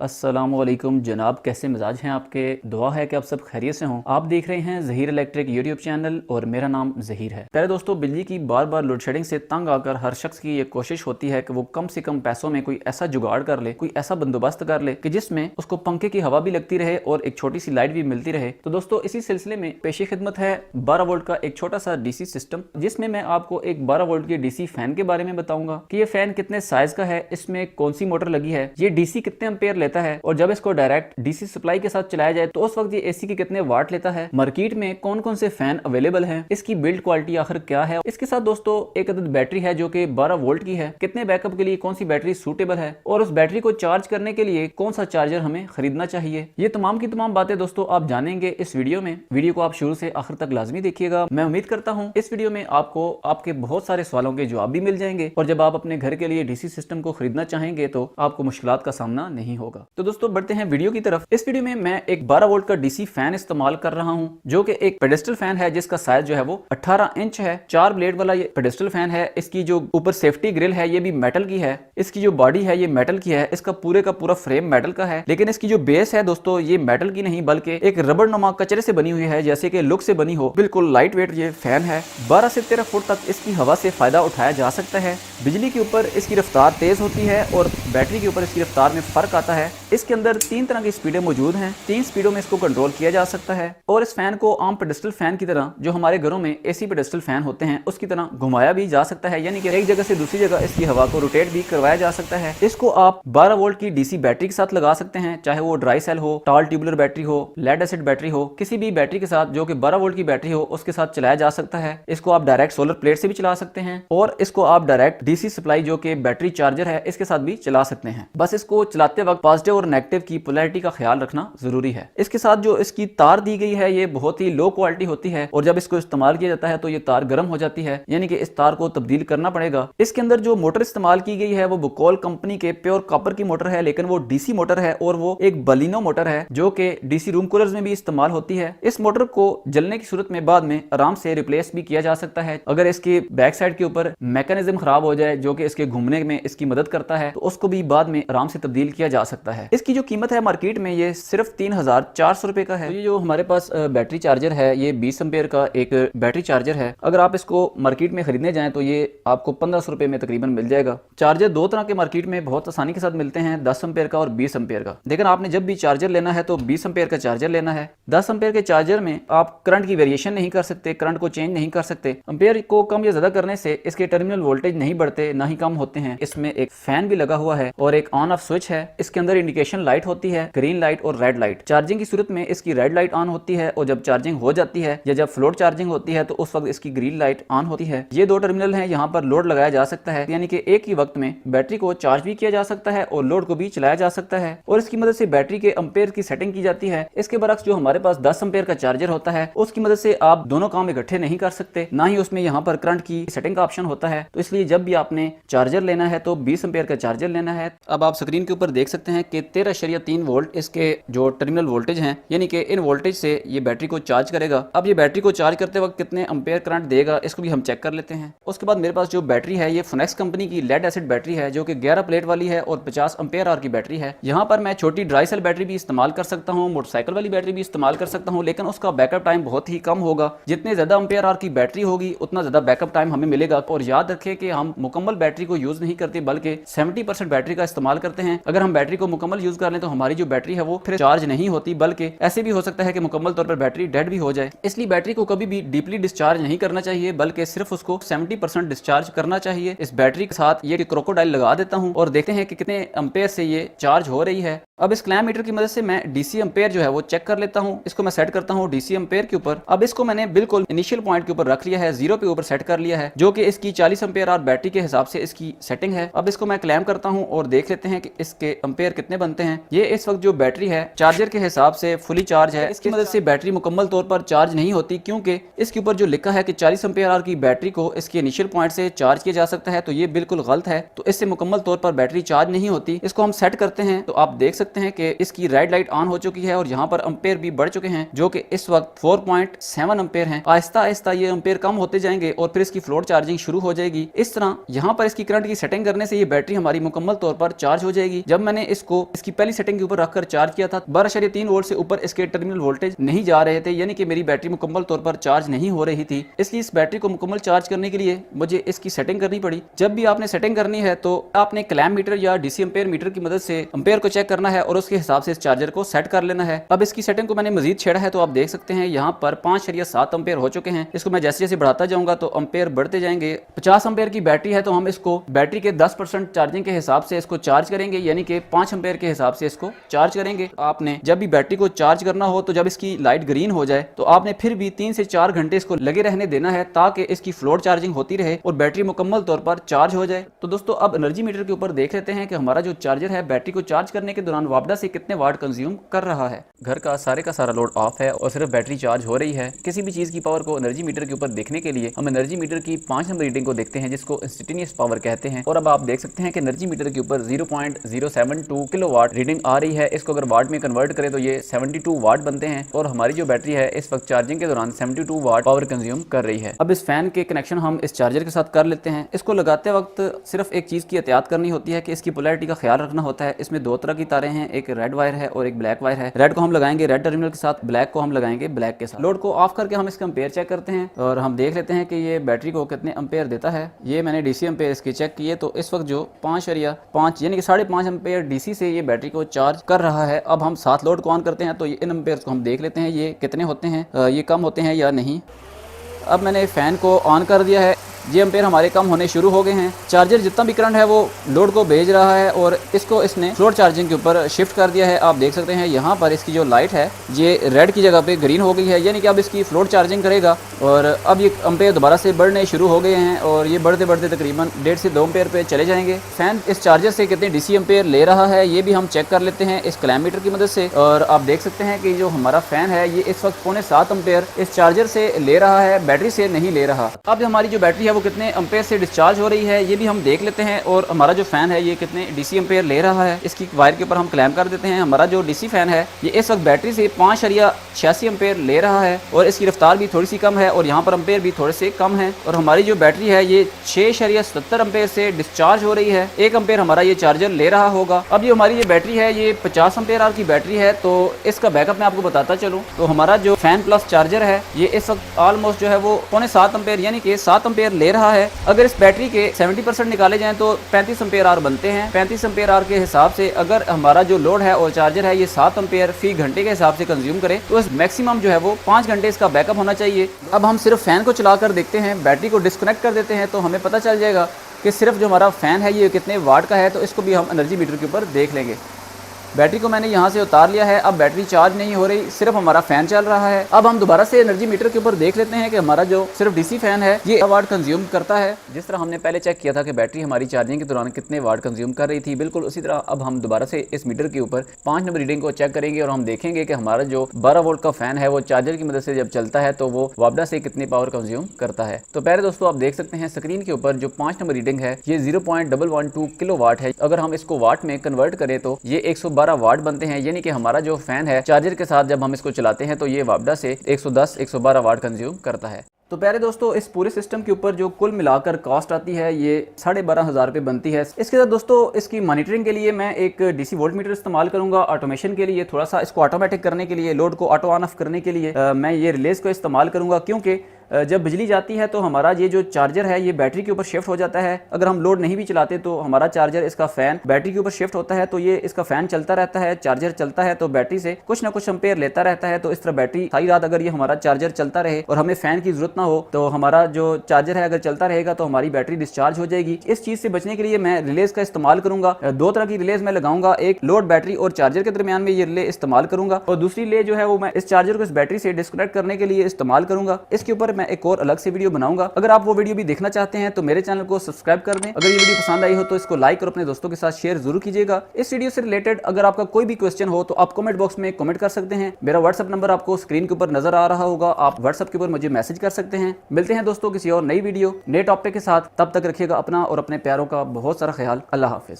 अस्सलामुअलैकुम जनाब, कैसे मिजाज हैं आपके। दुआ है कि आप सब खैरियत से हों। आप देख रहे हैं ज़हीर इलेक्ट्रिक यूट्यूब चैनल और मेरा नाम ज़हीर है। पहले दोस्तों, बिजली की बार बार लोड शेडिंग से तंग आकर हर शख्स की ये कोशिश होती है कि वो कम से कम पैसों में कोई ऐसा जुगाड़ कर ले, कोई ऐसा बंदोबस्त कर ले कि जिसमें उसको पंखे की हवा भी लगती रहे और एक छोटी सी लाइट भी मिलती रहे। तो दोस्तों, इसी सिलसिले में पेशी खिदमत है 12 वोल्ट का एक छोटा सा डीसी सिस्टम, जिसमें मैं आपको एक 12 वोल्ट के डीसी फैन के बारे में बताऊंगा कि ये फैन कितने साइज का है, इसमें कौन सी मोटर लगी है, ये डीसी कितने एम्पेयर लेता है और जब इसको डायरेक्ट डीसी सप्लाई के साथ चलाया जाए तो उस वक्त ये एसी के कितने वाट लेता है, मार्केट में कौन कौन से फैन अवेलेबल हैं, इसकी बिल्ड क्वालिटी आखिर क्या है। इसके साथ दोस्तों एक अदद बैटरी है जो कि 12 वोल्ट की है, कितने बैकअप के लिए कौन सी बैटरी सूटेबल है और उस बैटरी को चार्ज करने के लिए कौन सा चार्जर हमें खरीदना चाहिए। ये तमाम की तमाम बातें दोस्तों आप जानेंगे इस वीडियो में। वीडियो को आप शुरू से आखिर तक लाजमी देखिएगा। मैं उम्मीद करता हूँ इस वीडियो में आपको आपके बहुत सारे सवालों के जवाब भी मिल जाएंगे और जब आप अपने घर के लिए डीसी सिस्टम को खरीदना चाहेंगे तो आपको मुश्किलात का सामना नहीं होगा। तो दोस्तों बढ़ते हैं वीडियो की तरफ। इस वीडियो में मैं एक 12 वोल्ट का डीसी फैन इस्तेमाल कर रहा हूं जो कि एक पेडेस्टल फैन है जिसका साइज जो है वो 18 इंच है। 4 ब्लेड वाला ये पेडेस्टल फैन है। इसकी जो ऊपर सेफ्टी ग्रिल है ये भी मेटल की है। इसकी जो बॉडी है ये मेटल की है। इसका पूरे का पूरा फ्रेम मेटल का है, लेकिन इसकी जो बेस है दोस्तों ये मेटल की नहीं बल्कि एक रबड़ नुमा कचरे से बनी हुई है, जैसे कि लुक से बनी हो। बिल्कुल लाइट वेट ये फैन है। 12 से 13 फुट तक इसकी हवा से फायदा उठाया जा सकता है। बिजली के ऊपर इसकी रफ्तार तेज होती है और बैटरी के ऊपर इसकी रफ्तार में फर्क आता है। इसके अंदर 3 तरह की स्पीडें मौजूद हैं। 3 स्पीडों में इसको कंट्रोल किया जा सकता है और इस फैन को आम पेडेस्टल फैन की तरह जो हमारे घरों में एसी पेडेस्टल फैन होते हैं उसकी तरह घुमाया भी जा सकता है, यानी कि एक जगह से दूसरी जगह इसकी हवा को रोटेट भी करवाया जा सकता है। इसको आप 12 वोल्ट की डीसी बैटरी के साथ लगा सकते हैं, चाहे वो ड्राई सेल हो, टॉल ट्यूबुलर बैटरी हो, लेड एसिड बैटरी हो, किसी भी बैटरी के साथ जो कि 12 वोल्ट की बैटरी हो उसके साथ चलाया जा सकता है। इसको आप डायरेक्ट सोलर प्लेट से भी चला सकते हैं और इसको आप डायरेक्ट डीसी सप्लाई जो कि बैटरी चार्जर है इसके साथ भी चला सकते हैं। बस इसको चलाते वक्त पॉजिटिव और नेगेटिव की पोलैरिटी का ख्याल रखना जरूरी है। इसके साथ जो इसकी तार दी गई है ये बहुत ही लो क्वालिटी होती है और जब इसको इस्तेमाल किया जाता है तो ये तार गर्म हो जाती है, यानी कि इस तार को तब्दील करना पड़ेगा। इसके अंदर जो मोटर इस्तेमाल की गई है वो बुकोल कंपनी के प्योर कॉपर की मोटर है, लेकिन वो डीसी मोटर है और वो एक बलिनो मोटर है जो कि डीसी रूम कूलर्स में भी इस्तेमाल होती है। इस मोटर को जलने की सूरत में बाद में आराम से रिप्लेस भी किया जा सकता है। अगर इसके बैक साइड के ऊपर मैकेनिज्म खराब हो जाए जो कि इसके घूमने में इसकी मदद करता है तो उसको भी बाद में आराम से तब्दील किया जा सकता है। इसकी जो कीमत है मार्केट में ये सिर्फ 3400 रुपए का है। तो ये जो हमारे पास बैटरी चार्जर है ये 20 एम्पेयर का एक बैटरी चार्जर है। अगर आप इसको मार्केट में खरीदने जाएं तो ये आपको 1500 रुपए में तकरीबन मिल जाएगा। चार्जर 2 तरह के मार्केट में बहुत आसानी के साथ मिलते हैं, 10 एम्पेयर का और 20 एम्पेयर का। लेकिन आपने जब भी चार्जर लेना है तो 20 एम्पेयर का चार्जर लेना है। 10 एम्पेयर के चार्जर में आप करंट की वेरिएशन नहीं कर सकते, करंट को चेंज नहीं कर सकते। एम्पेयर को कम या ज्यादा करने से इसके टर्मिनल वोल्टेज नहीं बढ़ते ना ही कम होते हैं। इसमें एक फैन भी लगा हुआ है और एक ऑन ऑफ स्विच है। इसके अंदर इंडिकेशन लाइट होती है, ग्रीन लाइट और रेड लाइट। चार्जिंग की सूरत में इसकी रेड लाइट ऑन होती है और जब चार्जिंग हो जाती है या जब फ्लोट चार्जिंग होती है तो उस वक्त इसकी ग्रीन लाइट ऑन होती है। ये 2 टर्मिनल हैं, यहाँ पर लोड लगाया जा सकता है, यानी कि एक ही वक्त में बैटरी को चार्ज भी किया जा सकता है और लोड को भी चलाया जा सकता है और इसकी मदद से बैटरी के एम्पेयर की सेटिंग की जाती है। इसके बरक्स जो हमारे पास 10 एम्पेयर का चार्जर होता है उसकी मदद से आप दोनों काम इकट्ठे नहीं कर सकते, ना ही उसमें यहाँ पर करंट की सेटिंग का ऑप्शन होता है। तो इसलिए जब भी आपने चार्जर लेना है तो 20 एम्पेयर का चार्जर लेना है। अब आप स्क्रीन के ऊपर देख सकते हैं कि 13.3 वोल्ट इसके जो टर्मिनल वोल्टेज हैं, यानी कि इन वोल्टेज से ये बैटरी को चार्ज करेगा। अब ये बैटरी को चार्ज करते वक्त कितने एम्पेयर करंट देगा इसको भी हम चेक कर लेते हैं। उसके बाद मेरे पास जो बैटरी है ये फोनेक्स कंपनी की लेड एसिड बैटरी है जो कि 11 प्लेट वाली है और 50 एम्पेयर आवर की बैटरी है। यहाँ पर मैं छोटी ड्राई सेल बैटरी भी इस्तेमाल कर सकता हूँ, मोटरसाइकिल वाली बैटरी भी इस्तेमाल कर सकता हूँ, लेकिन उसका बैकअप टाइम बहुत ही कम होगा। जितने ज्यादा एम्पेयर आवर की बैटरी होगी उतना ज्यादा बैकअप टाइम हमें मिलेगा। और याद रखें कि हम मुकम्मल बैटरी को यूज नहीं करते बल्कि 70% बैटरी का इस्तेमाल करते हैं। अगर हम बैटरी को मुकम्मल यूज कर लें तो हमारी जो बैटरी है वो फिर चार्ज नहीं होती, बल्कि ऐसे भी हो सकता है कि मुकम्मल तौर पर बैटरी डेड भी हो जाए। इसलिए बैटरी को कभी भी डीपली डिस्चार्ज नहीं करना चाहिए बल्कि सिर्फ उसको 70% डिस्चार्ज करना चाहिए। इस बैटरी के साथ ये क्रोकोडाइल लगा देता हूँ और देखते हैं कि कितने एम्पेयर से ये चार्ज हो रही है। अब इस क्लैम मीटर की मदद से मैं डीसी एम्पेयर जो है वो चेक कर लेता हूँ। इसको मैं सेट करता हूँ डीसी एम्पेयर के ऊपर। अब इसको मैंने बिल्कुल इनिशियल पॉइंट के ऊपर रख लिया है, 0 पे ऊपर सेट कर लिया है, जो कि इसकी 40 एम्पेयर आवर बैटरी के हिसाब से इसकी सेटिंग है। अब इसको मैं क्लैम करता हूँ और देख लेते हैं कि इसके एम्पेयर कितने बनते हैं। ये इस वक्त जो बैटरी है चार्जर के हिसाब से फुली चार्ज है। इसकी मदद से बैटरी मुकम्मल तौर पर चार्ज नहीं होती क्योंकि इसके ऊपर जो लिखा है कि 40 एम्पेयर आवर की बैटरी को इसके इनिशियल पॉइंट से चार्ज किया जा सकता है, तो ये बिल्कुल गलत है। तो इससे मुकम्मल तौर पर बैटरी चार्ज नहीं होती। इसको हम सेट करते हैं तो आप देख सकते हैं कि इसकी रेड लाइट ऑन हो चुकी है और यहाँ पर एम्पेयर भी बढ़ चुके हैं जो कि इस वक्त 4.7 एम्पेयर हैं। आहिस्ता आहिस्ता ये एम्पेयर कम होते जाएंगे और फिर इसकी फ्लोट चार्जिंग शुरू हो जाएगी। इस तरह यहाँ पर इसकी करंट की सेटिंग करने से ये बैटरी हमारी मुकम्मल तौर पर चार्ज हो जाएगी। जब मैंने इसको इसकी पहली सेटिंग के ऊपर रखकर चार्ज किया था 12.3 वोल्ट से ऊपर इसके टर्मिनल वोल्टेज नहीं जा रहे थे, यानी कि मेरी बैटरी मुकम्मल तौर पर चार्ज नहीं हो रही थी। इसलिए इस बैटरी को मुकम्मल चार्ज करने के लिए मुझे इसकी सेटिंग करनी पड़ी। जब भी आपने सेटिंग करनी है तो आपने क्लैम्प मीटर या डीसी एम्पेयर मीटर की मदद से एम्पेयर को चेक करना है और उसके हिसाब से इस चार्जर को सेट कर लेना है। अब इसकी सेटिंग को मैंने मजीद छेड़ा है तो आप देख सकते हैं यहाँ पर 5.7 एम्पेयर हो चुके हैं। इसको मैं जैसे जैसे बढ़ाता जाऊंगा तो एम्पेयर बढ़ते जाएंगे। 50 एम्पेयर की बैटरी है तो हम इसको बैटरी के 10% चार्जिंग के हिसाब से इसको चार्ज करेंगे, यानी कि 5 एम्पेयर के हिसाब से इसको चार्ज करेंगे। आपने जब भी बैटरी को चार्ज करना हो तो जब इसकी लाइट ग्रीन हो जाए तो आपने फिर भी 3 से 4 घंटे इसको लगे रहने देना है ताकि इसकी फ्लोट चार्जिंग होती रहे और बैटरी मुकम्मल तौर पर चार्ज हो जाए। तो दोस्तों अब एनर्जी मीटर के ऊपर देख लेते हैं कि हमारा जो चार्जर है बैटरी को चार्ज करने के दौरान वापडा से कितने वाट कंज्यूम कर रहा है। घर का सारा लोड ऑफ है और सिर्फ बैटरी चार्ज हो रही है। किसी भी चीज की पावर को एनर्जी मीटर के ऊपर देखने के लिए हम एनर्जी मीटर की 5 नंबर रीडिंग को देखते हैं जिसको इंस्टेंटेनियस पावर कहते हैं। और अब आप देख सकते हैं कि एनर्जी मीटर के ऊपर 0.072 किलोवाट रीडिंग आ रही है। इसको अगर वाट में कन्वर्ट करें तो ये 72 वाट बनते हैं और हमारी जो बैटरी है इस वक्त चार्जिंग के दौरान 72 वाट पावर कंज्यूम कर रही है। अब इस फैन के कनेक्शन हम इस चार्जर के साथ कर लेते हैं। इसको लगाते वक्त सिर्फ एक चीज की एहतियात करनी होती है कि इसकी पोलैरिटी का ख्याल रखना होता है। इसमें 2 तरह की तारें हैं, एक रेड वायर है और एक ब्लैक वायर है। रेड को हम लगाएंगे रेड टर्मिनल के साथ, ब्लैक को हम लगाएंगे ब्लैक के साथ। लोड को ऑफ करके हम इसका एम्पेयर चेक करते हैं और हम देख लेते हैं कि ये बैटरी को कितने एम्पेयर देता है। ये मैंने डीसी एम्पेयर इसके चेक किए तो इस वक्त जो 5.5 यानी कि 5.5 एम्पेयर डीसी से ये बैटरी को चार्ज कर रहा है। अब हम साथ लोड को ऑन करते हैं तो इन एम्पेयर को हम देख लेते हैं ये कितने होते हैं, ये कम होते हैं या नहीं। अब मैंने फैन को ऑन कर दिया है, ये एम्पेयर हमारे कम होने शुरू हो गए हैं। चार्जर जितना भी करंट है वो लोड को भेज रहा है और इसको इसने फ्लोट चार्जिंग के ऊपर शिफ्ट कर दिया है। आप देख सकते हैं यहाँ पर इसकी जो लाइट है ये रेड की जगह पे ग्रीन हो गई है, यानी कि अब इसकी फ्लोट चार्जिंग करेगा और अब ये एम्पेयर दोबारा से बढ़ने शुरू हो गए हैं और ये बढ़ते बढ़ते तकरीबन 1.5 से 2 एम्पेयर पे चले जाएंगे। फैन इस चार्जर से कितने डीसी एम्पेयर ले रहा है ये भी हम चेक कर लेते हैं इस क्लैम्प मीटर की मदद से। और आप देख सकते हैं कि जो हमारा फैन है ये इस वक्त 7.5 एम्पेयर इस चार्जर से ले रहा है, बैटरी से नहीं ले रहा। अब हमारी जो बैटरी है वो कितने एम्पेयर से डिस्चार्ज हो रही है ये भी हम देख लेते हैं और हमारा जो फैन है ये कितने डीसी एम्पेयर ले रहा है इसकी वायर के ऊपर हम क्लैम्प कर देते हैं। हमारा जो डीसी फैन है ये इस वक्त बैटरी से 5.86 एम्पेयर ले रहा है और इसकी रफ्तार भी थोड़ी सी कम है और यहाँ पर एम्पेयर भी थोड़े से कम है। और हमारी जो बैटरी है ये 6.77 एम्पेयर से डिस्चार्ज हो रही है। 1 एम्पेयर हमारा ये चार्जर ले रहा होगा। अब ये हमारी ये बैटरी है ये 50 एम्पेयर आवर की बैटरी है तो इसका बैकअप मैं आपको बताता चलूँ तो हमारा जो फैन प्लस चार्जर है ये इस वक्त ऑलमोस्ट जो है वो 7.5 एम्पेयर यानी कि 7 एम्पेयर ले रहा है। अगर इस बैटरी के 70% निकाले जाएं तो 35 एम्पेयर आवर बनते हैं। 35 एम्पेयर आवर के हिसाब से अगर हमारा जो लोड है और चार्जर है ये 7 एम्पेयर फी घंटे के हिसाब से कंज्यूम करे तो इस मैक्सिमम जो है वो 5 घंटे इसका बैकअप होना चाहिए। अब हम सिर्फ फैन को चलाकर देखते हैं, बैटरी को डिस्कनेक्ट कर देते हैं तो हमें पता चल जाएगा कि सिर्फ जो हमारा फैन है ये कितने वाट का है। तो इसको भी हम एनर्जी मीटर के ऊपर देख लेंगे। बैटरी को मैंने यहाँ से उतार लिया है, अब बैटरी चार्ज नहीं हो रही, सिर्फ हमारा फैन चल रहा है। अब हम दोबारा से एनर्जी मीटर के ऊपर देख लेते हैं कि हमारा जो सिर्फ डीसी फैन है ये वाट कंज्यूम करता है। जिस तरह हमने पहले चेक किया था कि बैटरी हमारी चार्जिंग के दौरान कितने वाट कंज्यूम कर रही थी, बिल्कुल उसी तरह अब हम दोबारा से इस मीटर के ऊपर 5 नंबर रीडिंग को चेक करेंगे और हम देखेंगे कि हमारा जो 12 वोल्ट का फैन है वो चार्जर की मदद से जब चलता है तो वो वापडा से कितनी पावर कंज्यूम करता है। तो पहले दोस्तों आप देख सकते हैं स्क्रीन के ऊपर जो 5 नंबर रीडिंग है ये 0.112 किलोवाट है। अगर हम इसको वाट में कन्वर्ट करें तो ये 112 वाट बनते हैं, यानी कि हमारा जो फैन है चार्जर के साथ जब हम इसको चलाते हैं तो ये वापडा से 110-112 वाट कंज्यूम करता है। तो प्यारे दोस्तों इस पूरे सिस्टम के ऊपर जो कुल मिलाकर कॉस्ट आती है ये 12,500 रुपये बनती है। इसके साथ दोस्तों इसकी मॉनिटरिंग के लिए मैं एक डीसी वोल्ट मीटर इस्तेमाल करूंगा। ऑटोमेशन के लिए थोड़ा सा इसको ऑटोमेटिक करने के लिए, लोड को ऑटो ऑन ऑफ करने के लिए मैं ये रिलेज को इस्तेमाल करूंगा, क्योंकि जब बिजली जाती है तो हमारा ये जो चार्जर है ये बैटरी के ऊपर शिफ्ट हो जाता है। अगर हम लोड नहीं भी चलाते तो हमारा चार्जर इसका फैन बैटरी के ऊपर शिफ्ट होता है तो ये इसका फैन चलता रहता है, चार्जर चलता है तो बैटरी से कुछ ना कुछ एम्पेयर लेता रहता है। तो इस तरह बैटरी सारी रात अगर ये हमारा चार्जर चलता रहे और हमें फैन की जरूरत ना हो तो हमारा जो चार्जर है अगर चलता रहेगा तो हमारी बैटरी डिस्चार्ज हो जाएगी। इस चीज से बचने के लिए मैं रिलेज का इस्तेमाल करूंगा। 2 तरह की रिलेज मैं लगाऊंगा, एक लोड बैटरी और चार्जर के दरमियान में ये रिले इस्तेमाल करूंगा और दूसरी रिले जो है वो मैं इस चार्जर को इस बैटरी से डिस्कनेक्ट करने के लिए इस्तेमाल करूंगा। इसके ऊपर मैं एक और अलग से वीडियो बनाऊंगा। अगर आप वो वीडियो भी देखना चाहते हैं तो मेरे चैनल को सब्सक्राइब कर दें। अगर ये वीडियो पसंद आई हो तो इसको लाइक और अपने दोस्तों के साथ शेयर जरूर कीजिएगा। इस वीडियो से रिलेटेड अगर आपका कोई भी क्वेश्चन हो तो आप कमेंट बॉक्स में कमेंट कर सकते हैं। मेरा व्हाट्सएप नंबर आपको स्क्रीन के ऊपर नजर आ रहा होगा, आप व्हाट्सएप के ऊपर मुझे मैसेज कर सकते हैं। मिलते हैं दोस्तों किसी और नई वीडियो नए टॉपिक के साथ, तब तक रखिएगा अपना और अपने प्यारों का बहुत सारा ख्याल। अल्लाह हाफिज।